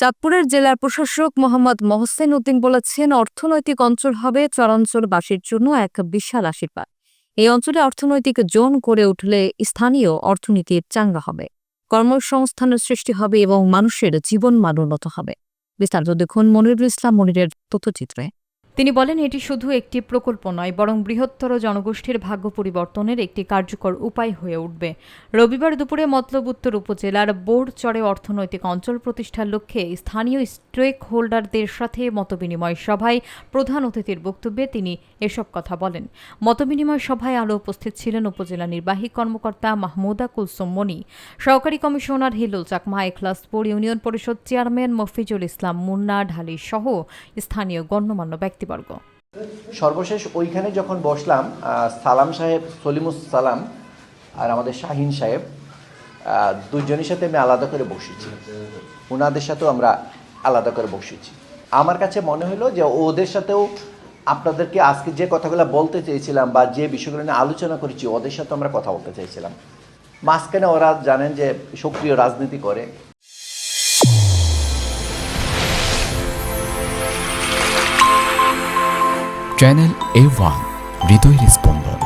চাঁদপুরের জেলা প্রশাসক মোহাম্মদ মহসেন উদ্দিন বলেছেন, অর্থনৈতিক অঞ্চল হবে চরাঞ্চলবাসীর জন্য এক বিশাল আশীর্বাদ। এই অঞ্চলে অর্থনৈতিক জোন গড়ে উঠলে স্থানীয় অর্থনীতির চাঙ্গা হবে, কর্মসংস্থানের সৃষ্টি হবে এবং মানুষের জীবনমান উন্নত হবে। বিস্তারিত দেখুন মনিরুল ইসলাম মনিরের তথ্যচিত্রে। তিনি বলেন, এটি শুধু একটি প্রকল্প নয়, বরং বৃহত্তর জনগোষ্ঠীর ভাগ্য পরিবর্তনের একটি কার্যকর উপায় হয়ে উঠবে। রবিবার দুপুরে মতলব উত্তর উপজেলার বোরচরে অর্থনৈতিক অঞ্চল প্রতিষ্ঠার লক্ষ্যে স্থানীয় স্টেক হোল্ডারদের সাথে মতবিনিময় সভায় প্রধান অতিথির বক্তব্যে তিনি এসব কথা বলেন। মতবিনিময় সভায় আরও উপস্থিত ছিলেন উপজেলা নির্বাহী কর্মকর্তা মাহমুদা কুলসুম মনি, সহকারী কমিশনার হিলুল চাকমা, এখলাসপুর ইউনিয়ন পরিষদ চেয়ারম্যান মফিজুল ইসলাম মুন্না ঢালি সহ স্থানীয় গণ্যমান্য ব্যক্তিবর্গ। সর্বশেষ ওইখানে যখন বসলাম, সালাম সাহেব, সলিমুস সালাম আর আমাদের শাহিন সাহেব, দুইজনের সাথে আমি আলাদা করে বসেছি, ওনাদের সাথেও আমরা আলাদা করে বসেছি। আমার কাছে মনে হলো যে ওদের সাথেও আপনাদেরকে আজকে যে কথাগুলো বলতে চেয়েছিলাম বা যে বিষয়গুলো নিয়ে আলোচনা করেছি, ওদের সাথে আমরা কথা বলতে চাইছিলাম। মাঝখানে ওরা জানেন যে সক্রিয় রাজনীতি করে। চ্যানেল A1 হৃদয়ের স্পন্দন।